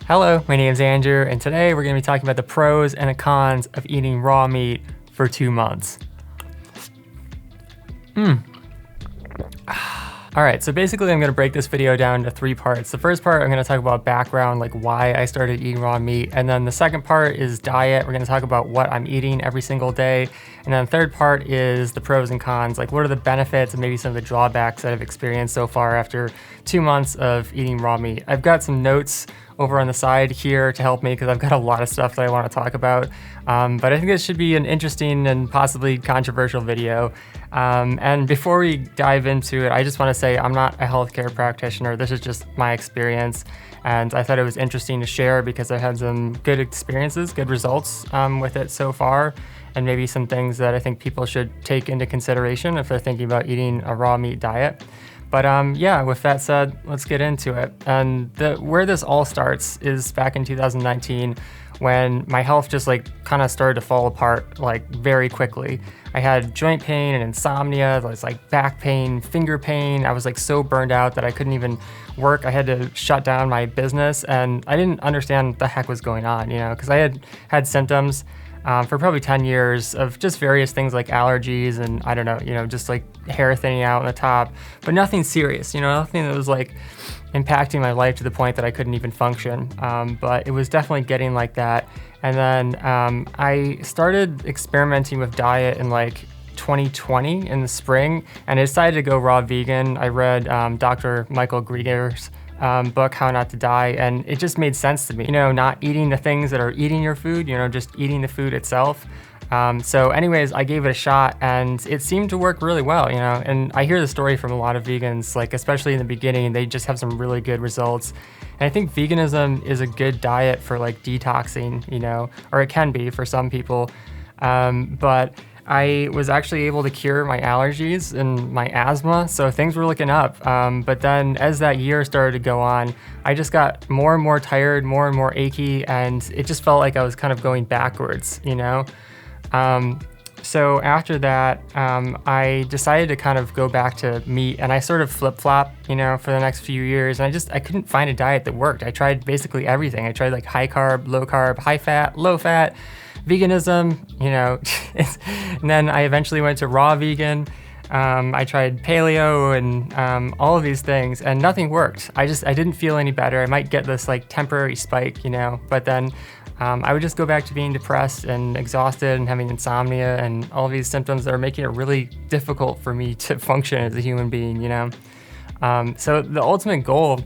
Hello, my name is Andrew, and today we're going to be talking about the pros and the cons of eating raw meat for 2 months. All right, so basically I'm going to break this video down into 3 parts. The first part, I'm going to talk about background, like why I started eating raw meat. And then the second part is diet. We're going to talk about what I'm eating every single day. And then the third part is the pros and cons, like what are the benefits and maybe some of the drawbacks that I've experienced so far after 2 months of eating raw meat. I've got some notes over on the side here to help me because I've got a lot of stuff that I want to talk about. But I think this should be an interesting and possibly controversial video. And before we dive into it, I just want to say I'm not a healthcare practitioner. This is just my experience. And I thought it was interesting to share because I've had some good experiences, good results with it so far. And maybe some things that I think people should take into consideration if they're thinking about eating a raw meat diet. But yeah, with that said, let's get into it. And where this all starts is back in 2019 when my health just kind of started to fall apart very quickly. I had joint pain and insomnia, there was back pain, finger pain. I was so burned out that I couldn't even work. I had to shut down my business and I didn't understand what the heck was going on, because I had had symptoms for probably 10 years of just various things like allergies and I don't know, just hair thinning out on the top, but nothing serious, nothing that was impacting my life to the point that I couldn't even function. But it was definitely getting like that. And then I started experimenting with diet in 2020 in the spring, and I decided to go raw vegan. I read Dr. Michael Greger's book, How Not to Die, and it just made sense to me. Not eating the things that are eating your food, just eating the food itself. So anyways, I gave it a shot and it seemed to work really well, and I hear the story from a lot of vegans, especially in the beginning, they just have some really good results. And I think veganism is a good diet for detoxing, or it can be for some people. But I was actually able to cure my allergies and my asthma, so things were looking up. But then as that year started to go on, I just got more and more tired, more and more achy, and it just felt like I was kind of going backwards, So after that, I decided to kind of go back to meat, and I sort of flip-flop, for the next few years, and I couldn't find a diet that worked. I tried basically everything. I tried high carb, low carb, high fat, low fat, veganism, and then I eventually went to raw vegan. I tried paleo and all of these things, and nothing worked. I didn't feel any better. I might get this temporary spike, but then I would just go back to being depressed and exhausted and having insomnia and all these symptoms that are making it really difficult for me to function as a human being, So the ultimate goal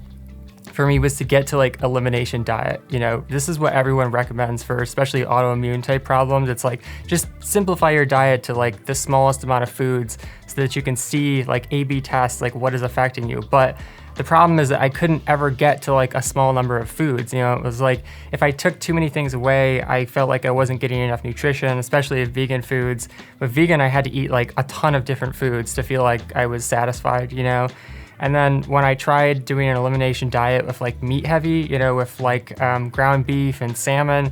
for me was to get to elimination diet. This is what everyone recommends for especially autoimmune type problems. It's just simplify your diet to the smallest amount of foods so that you can see A/B tests what is affecting you. But the problem is that I couldn't ever get to a small number of foods. It was if I took too many things away, I felt like I wasn't getting enough nutrition, especially with vegan foods. With vegan, I had to eat a ton of different foods to feel like I was satisfied, And then when I tried doing an elimination diet with meat heavy, with ground beef and salmon,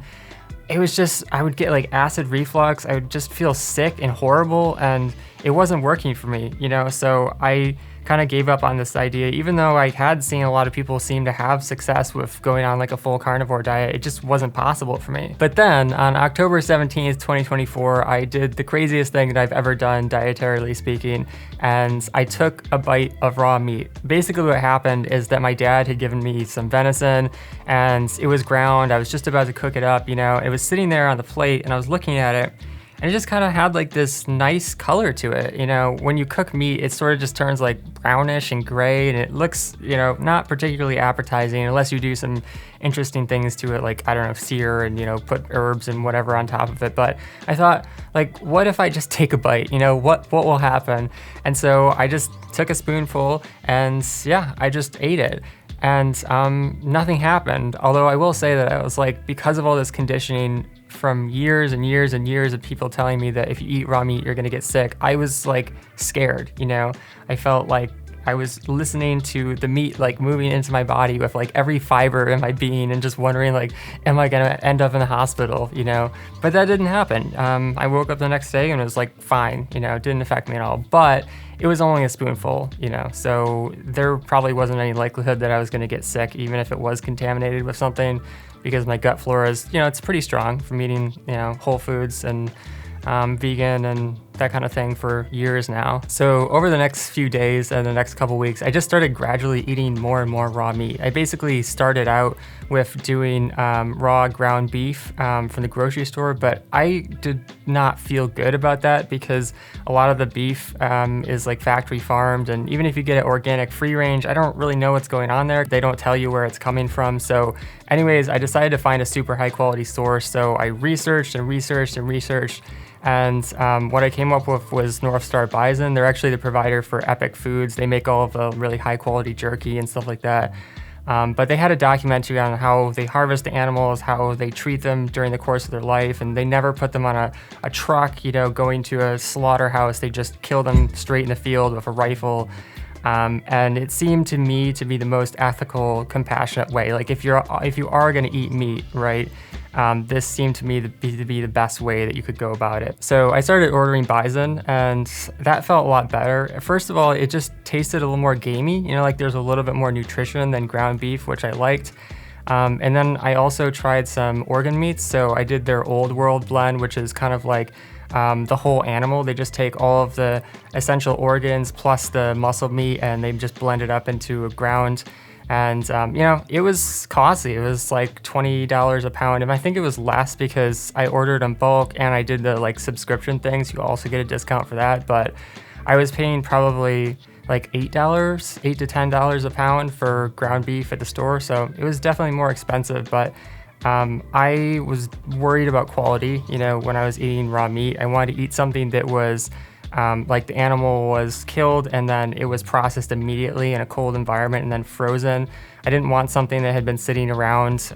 it was just, I would get acid reflux. I would just feel sick and horrible, and it wasn't working for me, So I kind of gave up on this idea, even though I had seen a lot of people seem to have success with going on a full carnivore diet. It just wasn't possible for me. But then on October 17th, 2024, I did the craziest thing that I've ever done dietarily speaking, and I took a bite of raw meat. Basically what happened is that my dad had given me some venison and it was ground. I was just about to cook it up, it was sitting there on the plate and I was looking at it. And it just kind of had this nice color to it. When you cook meat, it sort of just turns brownish and gray, and it looks, not particularly appetizing unless you do some interesting things to it, I don't know, sear and, put herbs and whatever on top of it. But I thought, what if I just take a bite? What will happen? And so I just took a spoonful and yeah, I just ate it. And nothing happened. Although I will say that I was because of all this conditioning from years and years and years of people telling me that if you eat raw meat, you're gonna get sick, I was scared, I felt I was listening to the meat like moving into my body with like every fiber in my being and just wondering like, am I gonna end up in the hospital, you know? But that didn't happen. I woke up the next day and it was like fine, you know, it didn't affect me at all. But it was only a spoonful, you know, so there probably wasn't any likelihood that I was gonna get sick, even if it was contaminated with something, because my gut flora is, you know, it's pretty strong from eating, you know, whole foods and vegan and that kind of thing for years now. So over the next few days and the next couple weeks, I just started gradually eating more and more raw meat. I basically started out with doing raw ground beef from the grocery store, but I did not feel good about that because a lot of the beef is like factory farmed, and even if you get it organic free range, I don't really know what's going on there. They don't tell you where it's coming from. So anyways, I decided to find a super high quality source. So I researched and researched and researched. And what I came up with was Northstar Bison. They're actually the provider for Epic Foods. They make all of the really high quality jerky and stuff like that. But they had a documentary on how they harvest the animals, how they treat them during the course of their life, and they never put them on a truck, you know, going to a slaughterhouse. They just kill them straight in the field with a rifle. And it seemed to me to be the most ethical, compassionate way. Like if you are going to eat meat, right? This seemed to me to be the best way that you could go about it. So I started ordering bison, and that felt a lot better. First of all, it just tasted a little more gamey. You know, like there's a little bit more nutrition than ground beef, which I liked. And then I also tried some organ meats. So I did their Old World blend, which is kind of like the whole animal. They just take all of the essential organs plus the muscle meat, and they just blend it up into a ground. And, you know, it was costly. It was like $20 a pound. And I think it was less because I ordered in bulk and I did the like subscription things. You also get a discount for that. But I was paying probably like $8 to $10 a pound for ground beef at the store. So it was definitely more expensive. But I was worried about quality, you know, when I was eating raw meat. I wanted to eat something that was like the animal was killed and then it was processed immediately in a cold environment and then frozen. I didn't want something that had been sitting around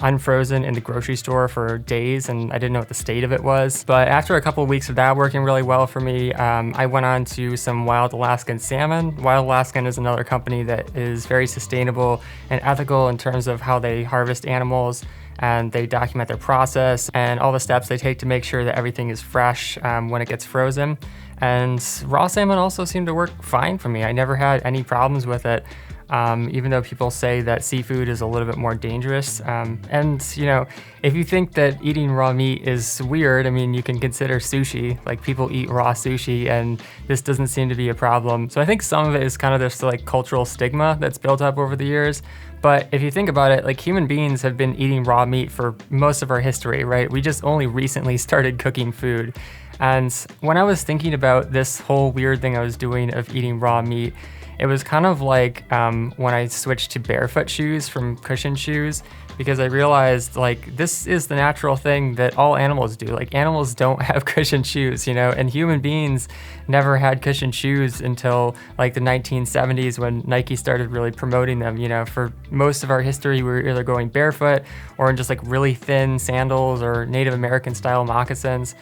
unfrozen in the grocery store for days, and I didn't know what the state of it was. But after a couple of weeks of that working really well for me, I went on to some Wild Alaskan salmon. Wild Alaskan is another company that is very sustainable and ethical in terms of how they harvest animals, and they document their process and all the steps they take to make sure that everything is fresh when it gets frozen. And raw salmon also seemed to work fine for me. I never had any problems with it, even though people say that seafood is a little bit more dangerous. And you know, if you think that eating raw meat is weird, I mean, you can consider sushi. Like people eat raw sushi and this doesn't seem to be a problem. So I think some of it is kind of this like cultural stigma that's built up over the years. But if you think about it, like human beings have been eating raw meat for most of our history, right? We just only recently started cooking food. And when I was thinking about this whole weird thing I was doing of eating raw meat, it was kind of like when I switched to barefoot shoes from cushion shoes, because I realized like this is the natural thing that all animals do. Like animals don't have cushion shoes, you know, and human beings never had cushion shoes until like the 1970s when Nike started really promoting them. You know, for most of our history, we were either going barefoot or in just like really thin sandals or Native American style moccasins.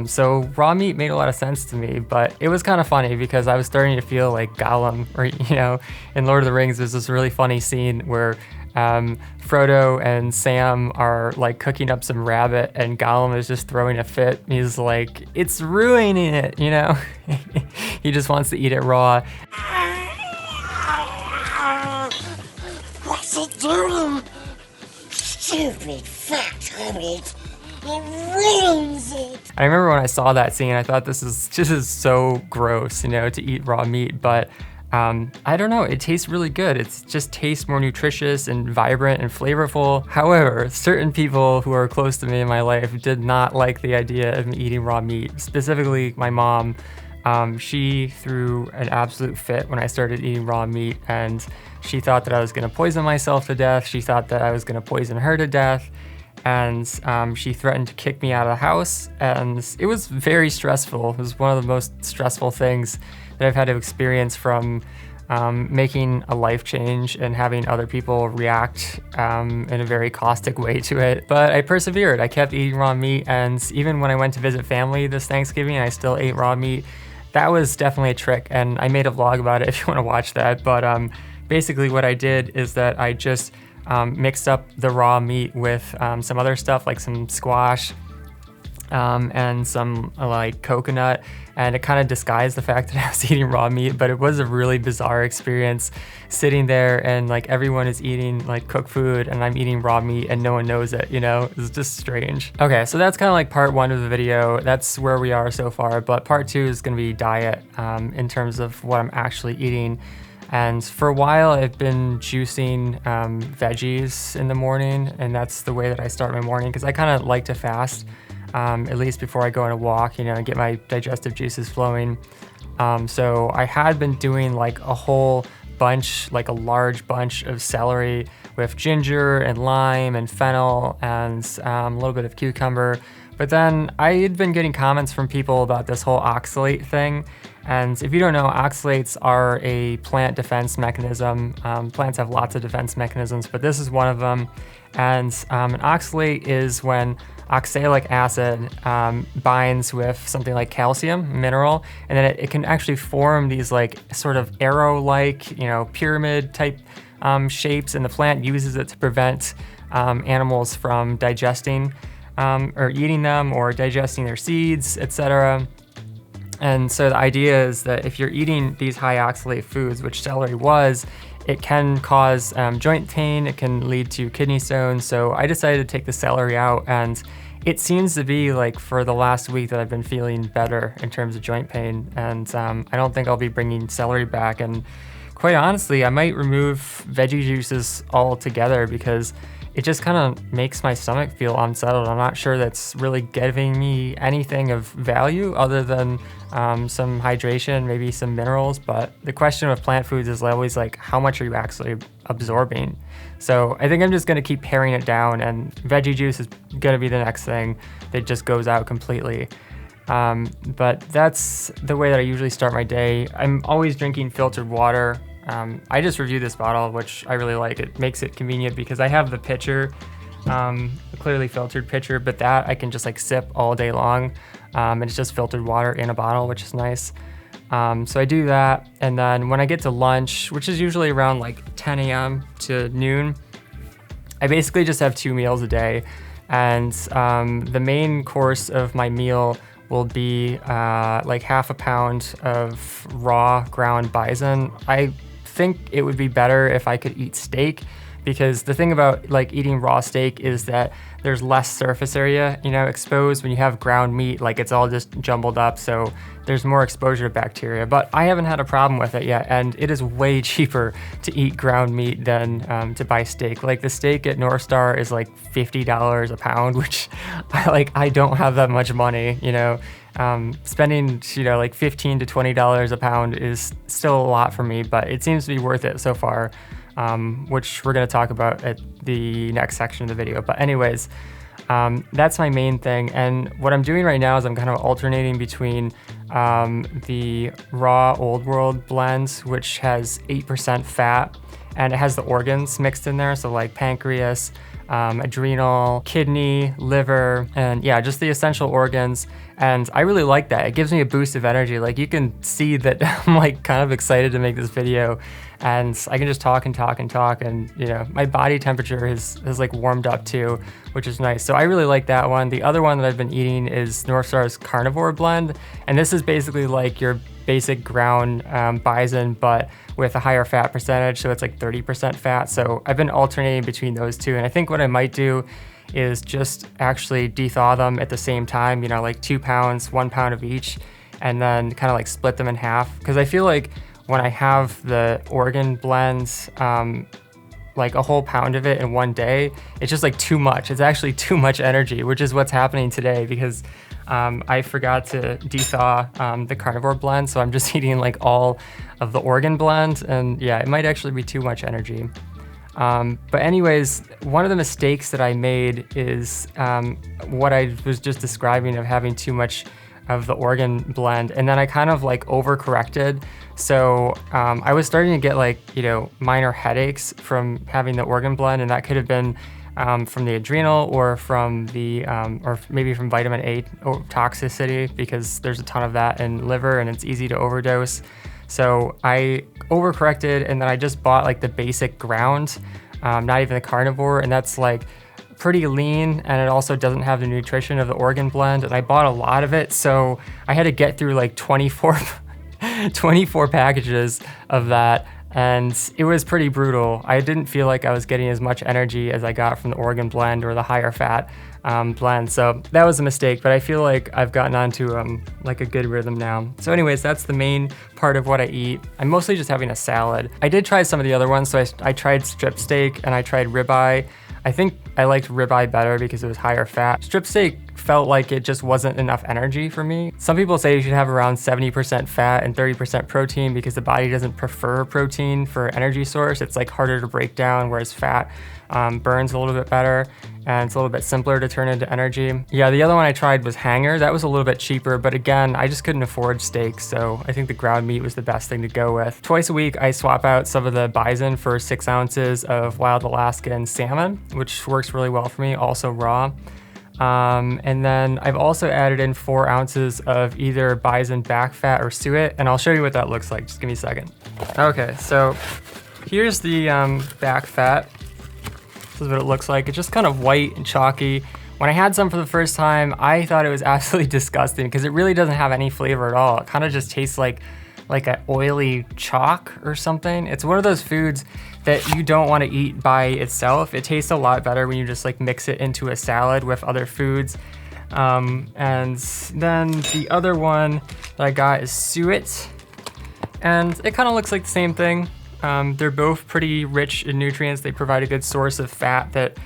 So raw meat made a lot of sense to me, but it was kind of funny because I was starting to feel like Gollum, or, you know, in Lord of the Rings, there's this really funny scene where Frodo and Sam are like cooking up some rabbit and Gollum is just throwing a fit. He's like, it's ruining it, you know? He just wants to eat it raw. What's it doing? Stupid fat hobbit. It ruins it. I remember when I saw that scene, I thought this is so gross, you know, to eat raw meat, but I don't know, it tastes really good. It just tastes more nutritious and vibrant and flavorful. However, certain people who are close to me in my life did not like the idea of me eating raw meat, specifically my mom. She threw an absolute fit when I started eating raw meat, and she thought that I was gonna poison myself to death. She thought that I was gonna poison her to death. And she threatened to kick me out of the house, and it was very stressful. It was one of the most stressful things that I've had to experience from making a life change and having other people react in a very caustic way to it. But I persevered. I kept eating raw meat, and even when I went to visit family this Thanksgiving, I still ate raw meat. that was definitely a trick, and I made a vlog about it if you want to watch that. But basically what I did is that I just mixed up the raw meat with some other stuff like some squash and some like coconut, and it kind of disguised the fact that I was eating raw meat. But it was a really bizarre experience sitting there and like everyone is eating like cooked food and I'm eating raw meat and no one knows it, you know? It's just strange. Okay, so that's kind of like part 1 of the video. That's where we are so far, but part 2 is gonna be diet in terms of what I'm actually eating. And for a while, I've been juicing veggies in the morning, and that's the way that I start my morning because I kind of like to fast, at least before I go on a walk, you know, and get my digestive juices flowing. So I had been doing like a whole bunch, like a large bunch of celery with ginger and lime and fennel and a little bit of cucumber. But then I had been getting comments from people about this whole oxalate thing. And if you don't know, oxalates are a plant defense mechanism. Plants have lots of defense mechanisms, but this is one of them. And an oxalate is when oxalic acid binds with something like calcium, mineral, and then it can actually form these like sort of arrow-like, you know, pyramid type shapes, and the plant uses it to prevent animals from digesting or eating them or digesting their seeds, etc. And so the idea is that if you're eating these high oxalate foods, which celery was, it can cause joint pain, it can lead to kidney stones. So I decided to take the celery out, and it seems to be like for the last week that I've been feeling better in terms of joint pain. And I don't think I'll be bringing celery back. And quite honestly, I might remove veggie juices altogether because it just kind of makes my stomach feel unsettled. I'm not sure that's really giving me anything of value other than some hydration, maybe some minerals. But the question with plant foods is always like, how much are you actually absorbing? So I think I'm just gonna keep paring it down, and veggie juice is gonna be the next thing that just goes out completely. But that's the way that I usually start my day. I'm always drinking filtered water. I just reviewed this bottle, which I really like. It makes it convenient because I have the pitcher, a clearly filtered pitcher, but that I can just like sip all day long. And it's just filtered water in a bottle, which is nice. So I do that. And then when I get to lunch, which is usually around like 10 a.m. to noon, I basically just have 2 meals a day. And the main course of my meal will be like half a pound of raw ground bison. I think it would be better if I could eat steak, because the thing about like eating raw steak is that there's less surface area, you know, exposed. When you have ground meat, like it's all just jumbled up, so there's more exposure to bacteria. But I haven't had a problem with it yet, and it is way cheaper to eat ground meat than to buy steak. Like the steak at Northstar is like $50 a pound, which I don't have that much money, you know. Spending, you know, like $15 to $20 a pound is still a lot for me, but it seems to be worth it so far, which we're going to talk about at the next section of the video. But anyways, that's my main thing. And what I'm doing right now is I'm kind of alternating between the raw Old World blends, which has 8% fat, and it has the organs mixed in there. So like pancreas, adrenal, kidney, liver, and yeah, just the essential organs. And I really like that. It gives me a boost of energy. Like you can see that I'm like kind of excited to make this video, and I can just talk and talk and talk, and you know, my body temperature has like warmed up too, which is nice. So I really like that one. The other one that I've been eating is Northstar's Carnivore blend, and this is basically like your basic ground bison, but with a higher fat percentage, so it's like 30% fat. So I've been alternating between those two, and I think what I might do is just actually de-thaw them at the same time, you know, like 2 pounds, 1 pound of each, and then kind of like split them in half. Because I feel like when I have the organ blends, like a whole pound of it in one day, it's just like too much. It's actually too much energy, which is what's happening today because I forgot to de-thaw the carnivore blend, so I'm just eating like all of the organ blend, and yeah, it might actually be too much energy. But anyways, one of the mistakes that I made is what I was just describing of having too much of the organ blend, and then I kind of like overcorrected. So I was starting to get like, you know, minor headaches from having the organ blend, and that could have been from the adrenal or from the, or maybe from vitamin A toxicity, because there's a ton of that in liver and it's easy to overdose. So I overcorrected, and then I just bought like the basic ground, not even the carnivore, and that's like pretty lean, and it also doesn't have the nutrition of the organ blend, and I bought a lot of it, so I had to get through like 24 packages of that, and it was pretty brutal. I didn't feel like I was getting as much energy as I got from the organ blend or the higher fat blend, so that was a mistake, but I feel like I've gotten onto like a good rhythm now. So anyways, that's the main part of what I eat. I'm mostly just having a salad. I did try some of the other ones, so I tried strip steak and I tried ribeye. I think I liked ribeye better because it was higher fat. Strip steak felt like it just wasn't enough energy for me. Some people say you should have around 70% fat and 30% protein because the body doesn't prefer protein for energy source. It's like harder to break down, whereas fat burns a little bit better and it's a little bit simpler to turn into energy. Yeah, the other one I tried was hanger. That was a little bit cheaper, but again, I just couldn't afford steak, so I think the ground meat was the best thing to go with. Twice a week, I swap out some of the bison for 6 ounces of wild Alaskan salmon, which works really well for me, also raw. And then I've also added in 4 ounces of either bison back fat or suet, and I'll show you what that looks like. Just give me a second. Okay, so here's the back fat. This is what it looks like. It's just kind of white and chalky. When I had some for the first time, I thought it was absolutely disgusting because it really doesn't have any flavor at all. It kind of just tastes like an oily chalk or something. It's one of those foods that you don't want to eat by itself. It tastes a lot better when you just like mix it into a salad with other foods. And then the other one that I got is Suet, and it kind of looks like the same thing. They're both pretty rich in nutrients. They provide a good source of fat that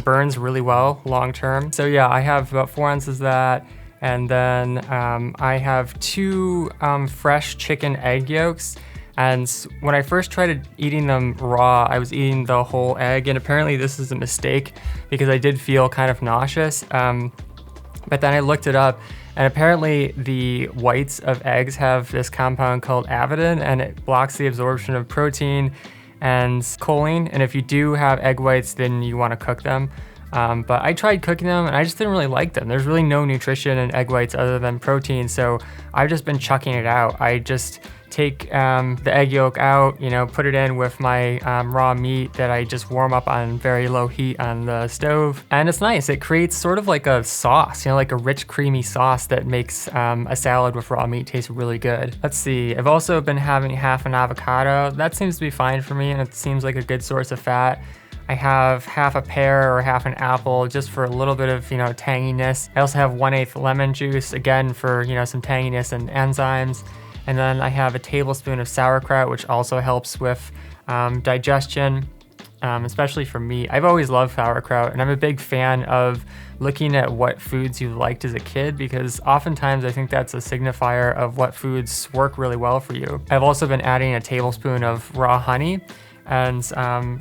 burns really well long term. So yeah, I have about 4 ounces of that. And then I have 2 fresh chicken egg yolks. And when I first tried eating them raw, I was eating the whole egg. And apparently this is a mistake because I did feel kind of nauseous. But then I looked it up, and apparently the whites of eggs have this compound called avidin, and it blocks the absorption of protein and choline. And if you do have egg whites, then you want to cook them. But I tried cooking them and I just didn't really like them. There's really no nutrition in egg whites other than protein, so I've just been chucking it out. I just take the egg yolk out, put it in with my raw meat that I just warm up on very low heat on the stove. And it's nice. It creates sort of like a sauce, like a rich, creamy sauce that makes a salad with raw meat taste really good. Let's see. I've also been having half an avocado. That seems to be fine for me, and it seems like a good source of fat. I have half a pear or half an apple just for a little bit of, tanginess. I also have 1/8 lemon juice, again for, some tanginess and enzymes. And then I have a tablespoon of sauerkraut, which also helps with digestion, especially for me. I've always loved sauerkraut, and I'm a big fan of looking at what foods you liked as a kid, because oftentimes I think that's a signifier of what foods work really well for you. I've also been adding a tablespoon of raw honey. And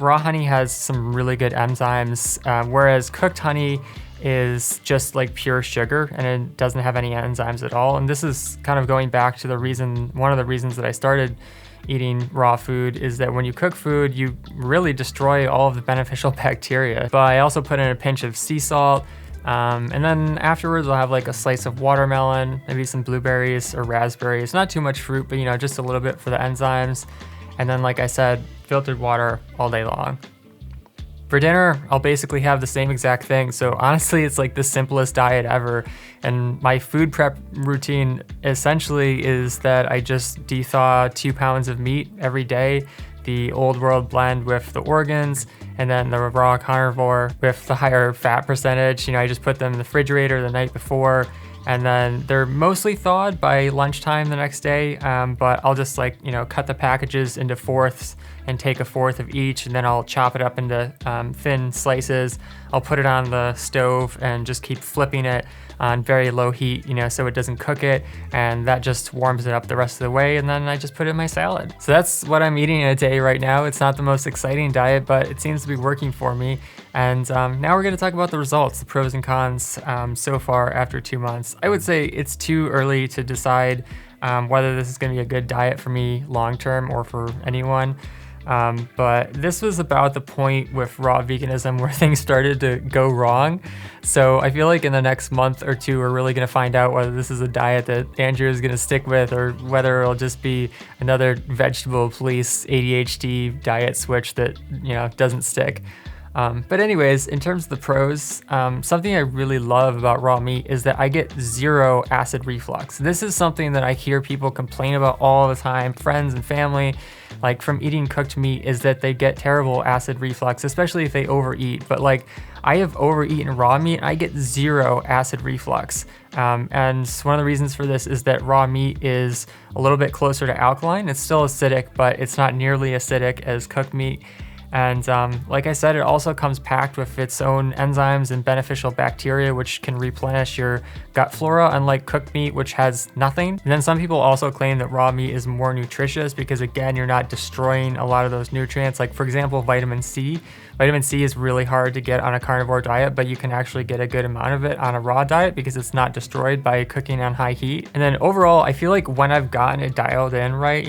raw honey has some really good enzymes, whereas cooked honey is just like pure sugar and it doesn't have any enzymes at all. And this is kind of going back to one of the reasons that I started eating raw food, is that when you cook food, you really destroy all of the beneficial bacteria. But I also put in a pinch of sea salt, and then afterwards I'll have like a slice of watermelon, maybe some blueberries or raspberries. Not too much fruit, but just a little bit for the enzymes. And then, like I said, filtered water all day long. For dinner, I'll basically have the same exact thing. So honestly, it's like the simplest diet ever. And my food prep routine essentially is that I just de-thaw 2 pounds of meat every day, the old world blend with the organs, and then the raw carnivore with the higher fat percentage. I just put them in the refrigerator the night before, and then they're mostly thawed by lunchtime the next day, but I'll just cut the packages into fourths and take a fourth of each, and then I'll chop it up into thin slices. I'll put it on the stove and just keep flipping it on very low heat, so it doesn't cook it, and that just warms it up the rest of the way, and then I just put it in my salad. So that's what I'm eating in a day right now. It's not the most exciting diet, but it seems to be working for me. And now we're gonna talk about the results, the pros and cons so far after 2 months. I would say it's too early to decide whether this is gonna be a good diet for me long-term or for anyone. But this was about the point with raw veganism where things started to go wrong. So I feel like in the next month or two, we're really going to find out whether this is a diet that Andrew is going to stick with or whether it'll just be another vegetable police ADHD diet switch that, doesn't stick. But anyways, in terms of the pros, something I really love about raw meat is that I get 0 acid reflux. This is something that I hear people complain about all the time, friends and family, like from eating cooked meat, is that they get terrible acid reflux, especially if they overeat. But like, I have overeaten raw meat, I get 0 acid reflux. And one of the reasons for this is that raw meat is a little bit closer to alkaline. It's still acidic, but it's not nearly acidic as cooked meat. And like I said, it also comes packed with its own enzymes and beneficial bacteria, which can replenish your gut flora, unlike cooked meat, which has nothing. And then some people also claim that raw meat is more nutritious because, again, you're not destroying a lot of those nutrients. Like, for example, vitamin C. Vitamin C is really hard to get on a carnivore diet, but you can actually get a good amount of it on a raw diet because it's not destroyed by cooking on high heat. And then overall, I feel like when I've gotten it dialed in right,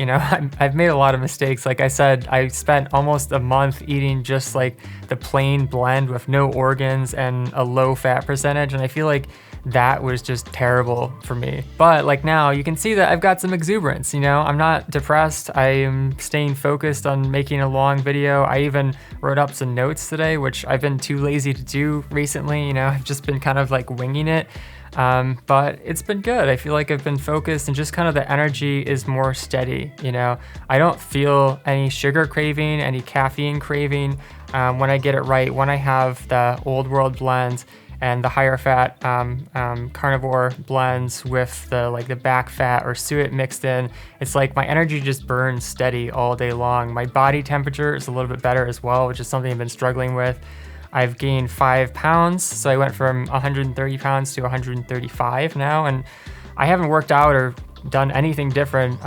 I've made a lot of mistakes. Like I said, I spent almost a month eating just like the plain blend with no organs and a low fat percentage. And I feel like that was just terrible for me. But like now you can see that I've got some exuberance, I'm not depressed. I am staying focused on making a long video. I even wrote up some notes today, which I've been too lazy to do recently. I've just been kind of like winging it. But it's been good. I feel like I've been focused and just kind of the energy is more steady. I don't feel any sugar craving, any caffeine craving when I get it right, when I have the old world blend and the higher fat carnivore blends with the back fat or suet mixed in. It's like my energy just burns steady all day long. My body temperature is a little bit better as well, which is something I've been struggling with. I've gained 5 pounds, so I went from 130 pounds to 135 now, and I haven't worked out or done anything different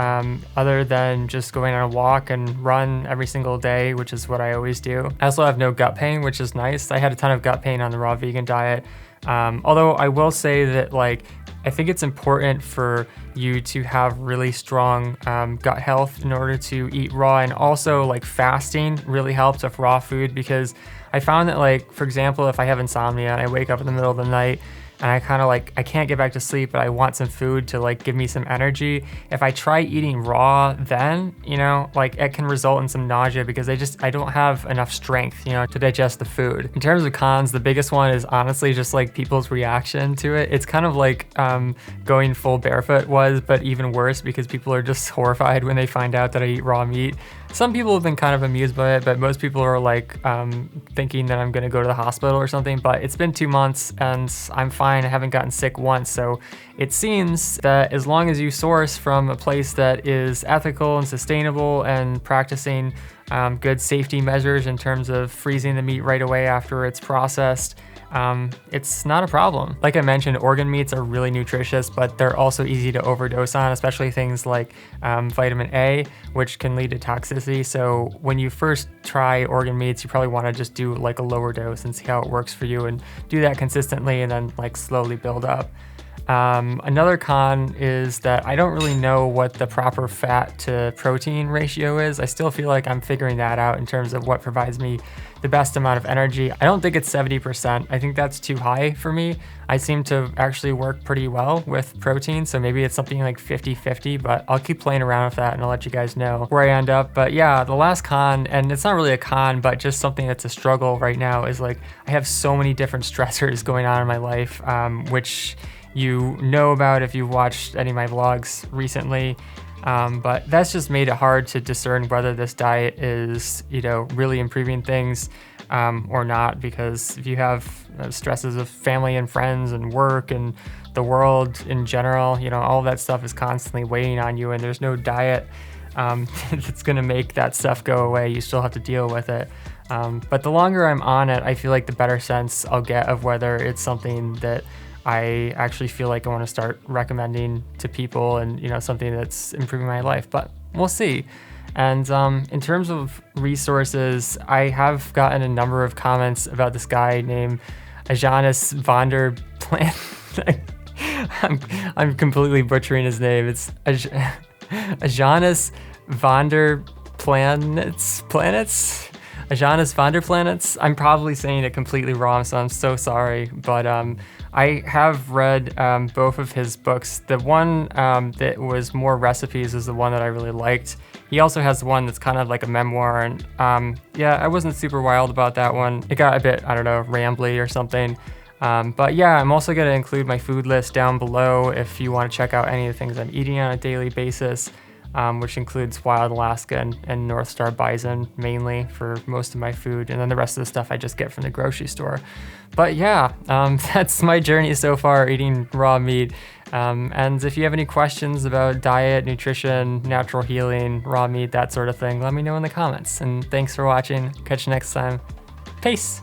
other than just going on a walk and run every single day, which is what I always do. I also have no gut pain, which is nice. I had a ton of gut pain on the raw vegan diet. Although I will say that I think it's important for you to have really strong gut health in order to eat raw, and also fasting really helps with raw food, because I found that for example, if I have insomnia and I wake up in the middle of the night and I kind of I can't get back to sleep, but I want some food to give me some energy. If I try eating raw, then, it can result in some nausea because I don't have enough strength, to digest the food. In terms of cons, the biggest one is honestly just people's reaction to it. It's kind of going full barefoot was, but even worse because people are just horrified when they find out that I eat raw meat. Some people have been kind of amused by it, but most people are thinking that I'm gonna go to the hospital or something. But it's been 2 months and I'm fine. I haven't gotten sick once. So it seems that as long as you source from a place that is ethical and sustainable and practicing good safety measures in terms of freezing the meat right away after it's processed, it's not a problem. Like I mentioned, organ meats are really nutritious, but they're also easy to overdose on, especially things like vitamin A, which can lead to toxicity. So when you first try organ meats, you probably want to just do a lower dose and see how it works for you, and do that consistently and then slowly build up. Another con is that I don't really know what the proper fat to protein ratio is. I still feel like I'm figuring that out in terms of what provides me the best amount of energy. I don't think it's 70%. I think that's too high for me. I seem to actually work pretty well with protein, so maybe it's something 50-50, but I'll keep playing around with that and I'll let you guys know where I end up. But yeah, the last con, and it's not really a con, but just something that's a struggle right now, is I have so many different stressors going on in my life, which you know about if you've watched any of my vlogs recently. But that's just made it hard to discern whether this diet is, really improving things or not, because if you have stresses of family and friends and work and the world in general, all of that stuff is constantly weighing on you, and there's no diet that's gonna make that stuff go away. You still have to deal with it. But the longer I'm on it, I feel like the better sense I'll get of whether it's something that I actually feel like I want to start recommending to people and, something that's improving my life, but we'll see. And in terms of resources, I have gotten a number of comments about this guy named Aajonus Vonderplanitz. I'm completely butchering his name. It's Aajonus Vonderplanitz. Aajonus Vonderplanitz. I'm probably saying it completely wrong, so I'm so sorry. But I have read both of his books. The one that was more recipes is the one that I really liked. He also has one that's kind of like a memoir, and yeah, I wasn't super wild about that one. It got a bit, I don't know, rambly or something. But yeah, I'm also gonna include my food list down below if you wanna check out any of the things I'm eating on a daily basis, which includes wild Alaskan and Northstar Bison mainly for most of my food, and then the rest of the stuff I just get from the grocery store. But yeah, that's my journey so far eating raw meat. And if you have any questions about diet, nutrition, natural healing, raw meat, that sort of thing, let me know in the comments. And thanks for watching. Catch you next time. Peace.